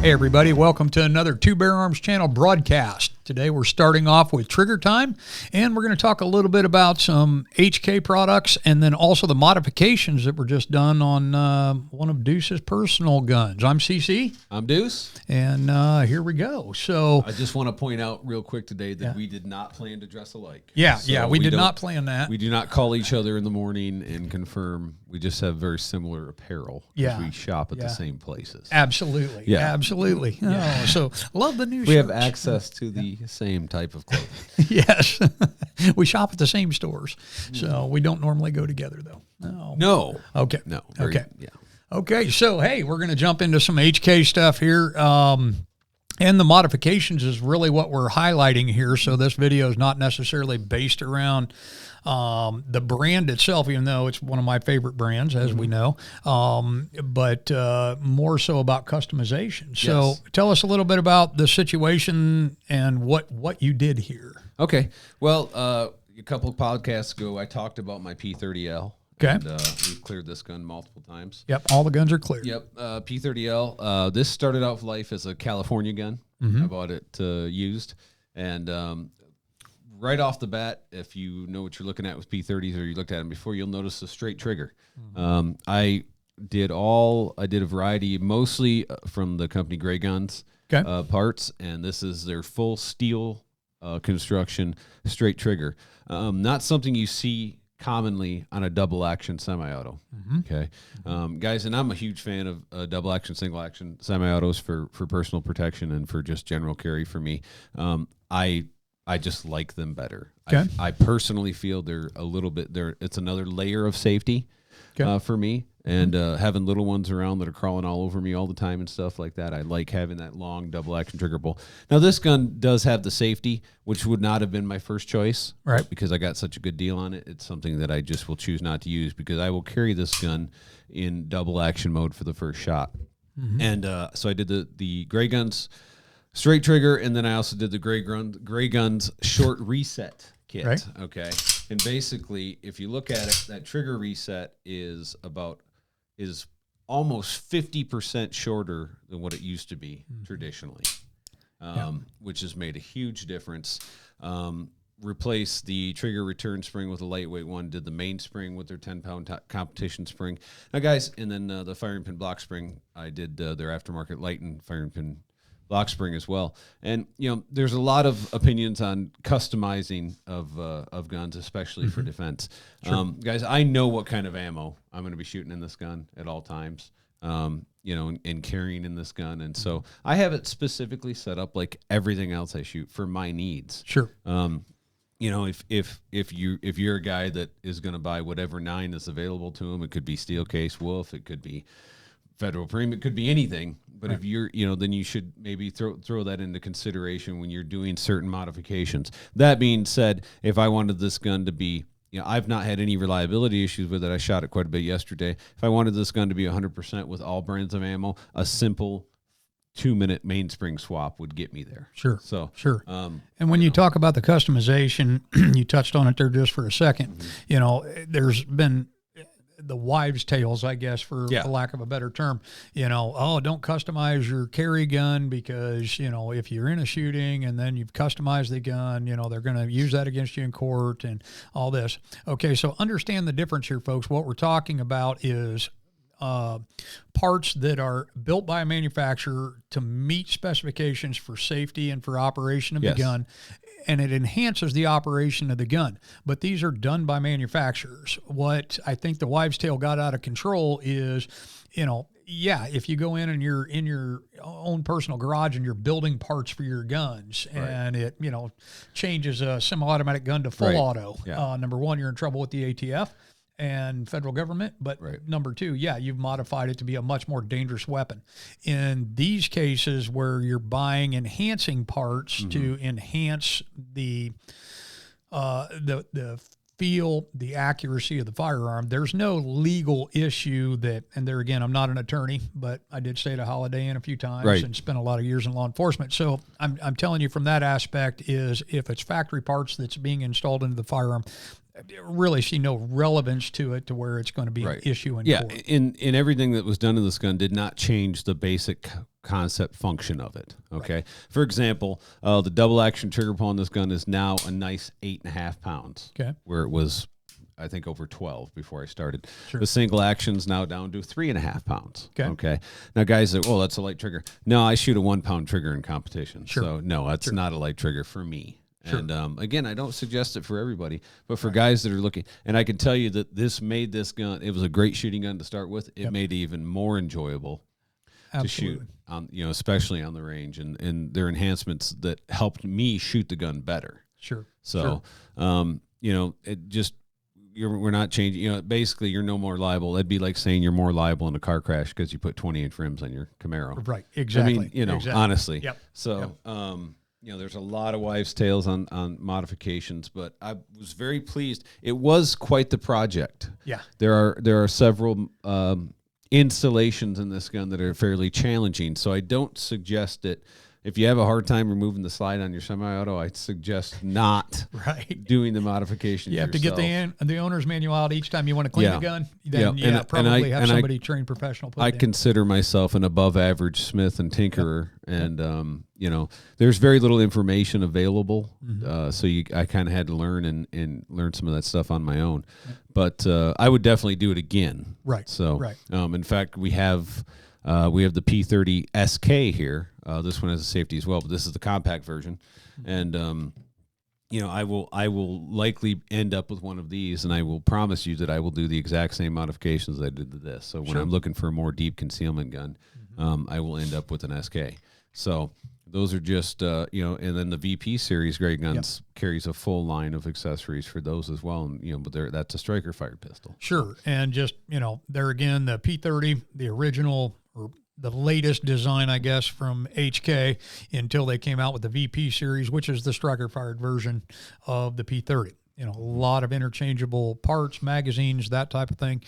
Hey everybody, welcome to another Two Bear Arms channel broadcast. Today we're starting off with trigger time, and we're going to talk a little bit about some HK products and then also the modifications that were just done on one of Deuce's personal guns. I'm CC. I'm Deuce. And here we go. So I just want to point out real quick today that we did not plan to dress alike. We did not plan that. We do not call each other in the morning and confirm. We just have very similar apparel because we shop at the same places. Absolutely. Yeah. Absolutely. Oh, so love the new We shirts. have access to the same type of clothing. Yes. We shop at the same stores. So we don't normally go together, though. No. Okay. No. Okay. Yeah. Okay. So, hey, we're going to jump into some HK stuff here. And the modifications is really what we're highlighting here. So this video is not necessarily based around the brand itself, even though it's one of my favorite brands, as we know, but more so about customization. So tell us a little bit about the situation and what you did here. Okay. Well, a couple of podcasts ago, I talked about my P30L. Okay. And we've cleared this gun multiple times. Yep. All the guns are clear. Yep. P30L. This started out life as a California gun. I bought it used. And right off the bat, if you know what you're looking at with P30s or you looked at them before, you'll notice a straight trigger. I did a variety, mostly from the company Gray Guns parts. And this is their full steel construction straight trigger. Not something you see commonly on a double action semi-auto. Okay. Guys, and I'm a huge fan of double action, single action semi-autos for personal protection and for just general carry for me. I just like them better. Okay. I personally feel they're a little bit it's another layer of safety for me. And having little ones around that are crawling all over me all the time and stuff like that, I like having that long double action trigger pull. Now, this gun does have the safety, which would not have been my first choice, right? Because I got such a good deal on it. It's something that I just will choose not to use because I will carry this gun in double action mode for the first shot. And so I did the Gray Guns straight trigger, and then I also did the Gray Guns short reset kit. Right. Okay, and basically, if you look at it, that trigger reset is almost 50% shorter than what it used to be traditionally, which has made a huge difference. Replaced the trigger return spring with a lightweight one, did the main spring with their 10-pound competition spring. Now, guys, and then the firing pin block spring, I did their aftermarket lightened firing pin block spring as well. And, there's a lot of opinions on customizing of guns, especially for defense. Sure. Guys, I know what kind of ammo I'm going to be shooting in this gun at all times, and carrying in this gun. And so I have it specifically set up like everything else I shoot for my needs. Sure. If you're a guy that is going to buy whatever 9 is available to him, it could be steel case Wolf, it could be Federal Premium, it could be anything. But if you're, then you should maybe throw that into consideration when you're doing certain modifications. That being said, if I wanted this gun to be, I've not had any reliability issues with it. I shot it quite a bit yesterday. If I wanted this gun to be 100% with all brands of ammo, a simple 2-minute mainspring swap would get me there. Sure. So sure. And when you talk about the customization, you touched on it there just for a second. There's been the wives' tales, I guess, for lack of a better term, don't customize your carry gun because, if you're in a shooting and then you've customized the gun, they're going to use that against you in court and all this. Okay, so understand the difference here, folks. What we're talking about is parts that are built by a manufacturer to meet specifications for safety and for operation of the gun. And it enhances the operation of the gun. But these are done by manufacturers. What I think the wives' tale got out of control is, if you go in and you're in your own personal garage and you're building parts for your guns and it, changes a semi-automatic gun to full auto, number one, you're in trouble with the ATF and federal government, but number two, you've modified it to be a much more dangerous weapon. In these cases where you're buying enhancing parts to enhance the feel, the accuracy of the firearm, there's no legal issue that, and there again, I'm not an attorney, but I did stay at a Holiday Inn a few times and spent a lot of years in law enforcement. So I'm telling you from that aspect is if it's factory parts that's being installed into the firearm, really see no relevance to it to where it's going to be an issue in court. In everything that was done in this gun did not change the basic concept function of it. Okay. Right. For example, the double action trigger pull on this gun is now a nice 8.5 pounds. Okay. Where it was, I think, over 12 before I started. Sure. The single action's now down to 3.5 pounds. Okay. Okay. Now guys say, oh, that's a light trigger. No, I shoot a 1 pound trigger in competition. Sure. So no, that's Sure. not a light trigger for me. Sure. And again, I don't suggest it for everybody, but for guys that are looking, and I can tell you that this made this gun, it was a great shooting gun to start with. It made it even more enjoyable to shoot, especially on the range, and their enhancements that helped me shoot the gun better. Sure. So, it just, we're not changing, basically you're no more liable. It'd be like saying you're more liable in a car crash because you put 20-inch rims on your Camaro. Right. Exactly. I mean, exactly. honestly. Yep. So, there's a lot of wives' tales on modifications, but I was very pleased. It was quite the project. Yeah. There are several installations in this gun that are fairly challenging, so I don't suggest it. If you have a hard time removing the slide on your semi-auto, I'd suggest not doing the modifications. You have yourself. to get the owner's manual out each time you want to clean the gun. Then probably have somebody trained professional put it in. I consider myself an above-average smith and tinkerer, and there's very little information available, so I kind of had to learn and learn some of that stuff on my own. But I would definitely do it again. Right. So, in fact, we have the P30 SK here. This one has a safety as well, but this is the compact version. And, I will likely end up with one of these, and I will promise you that I will do the exact same modifications I did to this. So when I'm looking for a more deep concealment gun, I will end up with an SK. So those are just, and then the VP series Grey Guns carries a full line of accessories for those as well. And, but that's a striker fired pistol. Sure. And just, there again, the P30, the original, or the latest design, I guess, from HK until they came out with the VP series, which is the striker-fired version of the P30. A lot of interchangeable parts, magazines, that type of thing.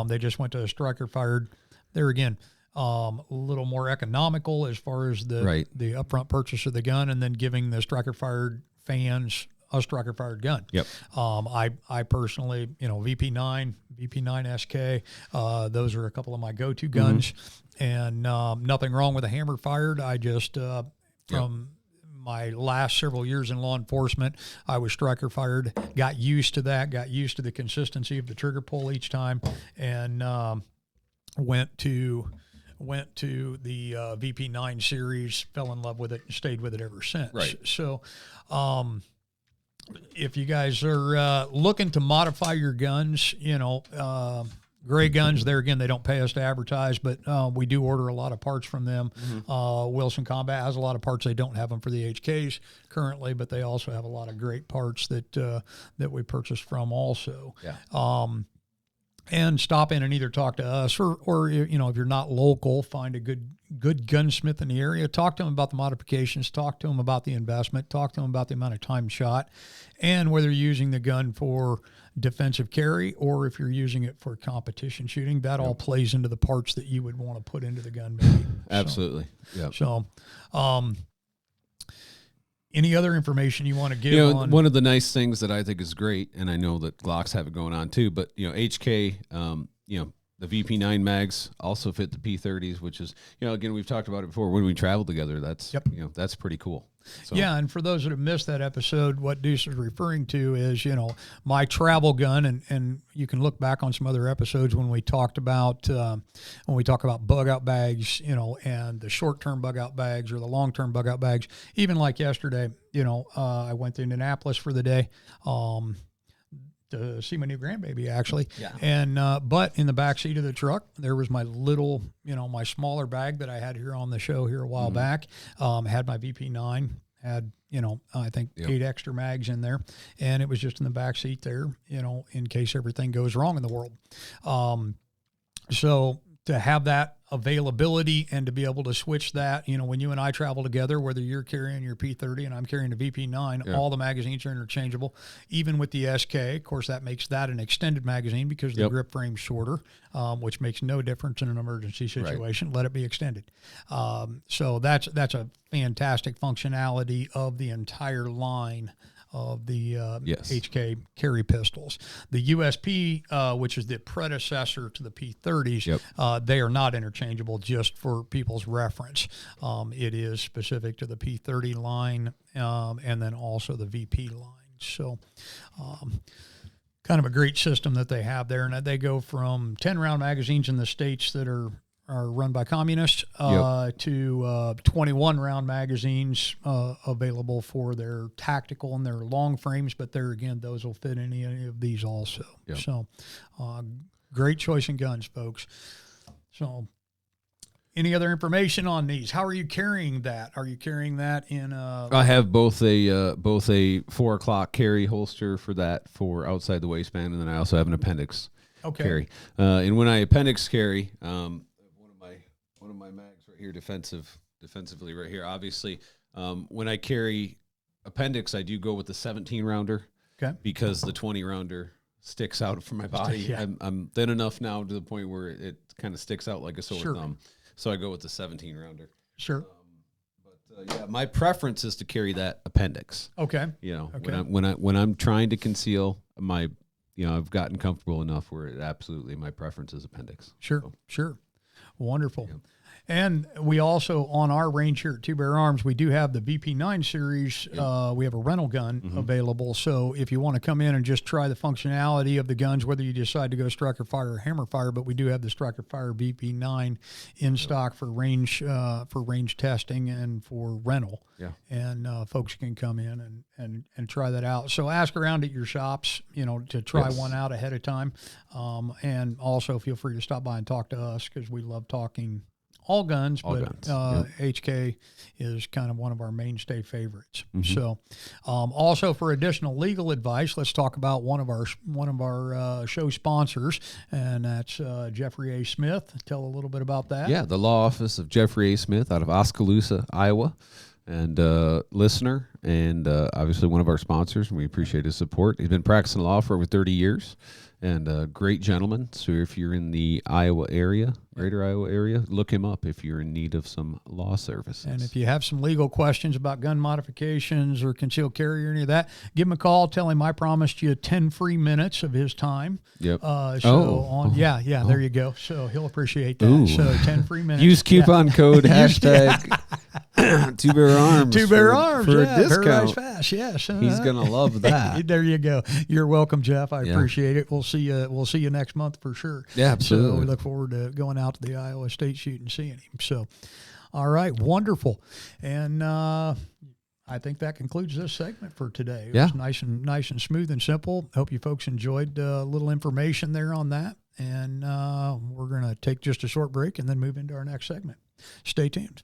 They just went to a striker-fired. There again, a little more economical as far as the upfront purchase of the gun, and then giving the striker-fired fans a striker-fired gun. Yep. I personally, VP9 SK, those are a couple of my go-to guns, and nothing wrong with a hammer-fired. I just, from my last several years in law enforcement, I was striker-fired, got used to that, got used to the consistency of the trigger pull each time, and went to the VP9 series, fell in love with it, and stayed with it ever since. Right. So, if you guys are looking to modify your guns, Grey Guns, there again, they don't pay us to advertise, but we do order a lot of parts from them. Wilson Combat has a lot of parts. They don't have them for the HKs currently, but they also have a lot of great parts that we purchase from also. Yeah. And stop in and either talk to us or if you're not local, find a good gunsmith in the area. Talk to them about the modifications. Talk to them about the investment. Talk to them about the amount of time shot, and whether you're using the gun for defensive carry or if you're using it for competition shooting. That all plays into the parts that you would want to put into the gun. Maybe. Absolutely. So, any other information you want to give on? One of the nice things that I think is great, and I know that Glocks have it going on too, but HK, the VP9 mags also fit the P30s, which is, again, we've talked about it before. When we travel together, that's that's pretty cool. So. Yeah, and for those that have missed that episode, what Deuce is referring to is, my travel gun, and you can look back on some other episodes when we talked about bug out bags, and the short-term bug out bags or the long-term bug out bags. Even like yesterday, I went to Indianapolis for the day. To see my new grandbaby, actually. Yeah. And, but in the back seat of the truck, there was my little, my smaller bag that I had here on the show here a while back. Had my VP9, had, I think 8 extra mags in there, and it was just in the back seat there, in case everything goes wrong in the world. So to have that availability and to be able to switch that, when you and I travel together, whether you're carrying your P30 and I'm carrying a VP9, all the magazines are interchangeable. Even with the SK, of course, that makes that an extended magazine because the grip frame's shorter, which makes no difference in an emergency situation. Right. Let it be extended. So that's a fantastic functionality of the entire line of the HK carry pistols. The USP, which is the predecessor to the P30s, they are not interchangeable, just for people's reference. It is specific to the P30 line and then also the VP line. So kind of a great system that they have there. And they go from 10-round magazines in the states that are run by communists to 21-round magazines available for their tactical and their long frames. But there again, those will fit in any of these also. Yep. So great choice in guns, folks. So any other information on these? How are you carrying that? Are you carrying that in I have both a 4 o'clock carry holster for that for outside the waistband, and then I also have an appendix carry. And when I appendix carry, one of my mags right here, defensively right here. Obviously, when I carry appendix, I do go with the 17-rounder because the 20-rounder sticks out from my body. Yeah. I'm thin enough now to the point where it kind of sticks out like a sore thumb. So I go with the 17-rounder. Sure. But my preference is to carry that appendix. Okay. You know, when I'm trying to conceal my, I've gotten comfortable enough where my preference is appendix. Sure. So. Sure. Wonderful. Yeah. And we also, on our range here at Two Bear Arms, we do have the VP9 series. We have a rental gun available. So if you want to come in and just try the functionality of the guns, whether you decide to go striker fire or hammer fire, but we do have the striker fire VP9 in stock for range testing and for rental. Yeah. And folks can come in and try that out. So ask around at your shops, to try one out ahead of time. And also feel free to stop by and talk to us, because we love talking all guns, but HK is kind of one of our mainstay favorites. So, also for additional legal advice, let's talk about one of our show sponsors, and that's Jeffrey A. Smith. Tell a little bit about that. Yeah, the law office of Jeffrey A. Smith out of Oskaloosa, Iowa, and listener, and obviously one of our sponsors, and we appreciate his support. He's been practicing law for over 30 years. And a great gentleman. So if you're in the Iowa area, greater Iowa area, look him up if you're in need of some law services. And if you have some legal questions about gun modifications or concealed carry or any of that, give him a call. Tell him I promised you 10 free minutes of his time. Yep. There you go. So he'll appreciate that. Ooh. So 10 free minutes. Use coupon code hashtag Two Bear Arms. Two Bear Arms for a discount. Fast. Yes. He's gonna love that. There you go. You're welcome, Jeff. I appreciate it. We'll see you next month for sure. Yeah, absolutely. So we look forward to going out to the Iowa State shoot and seeing him. So, all right, wonderful. And I think that concludes this segment for today. It was nice and smooth and simple. Hope you folks enjoyed a little information there on that. And we're going to take just a short break and then move into our next segment. Stay tuned.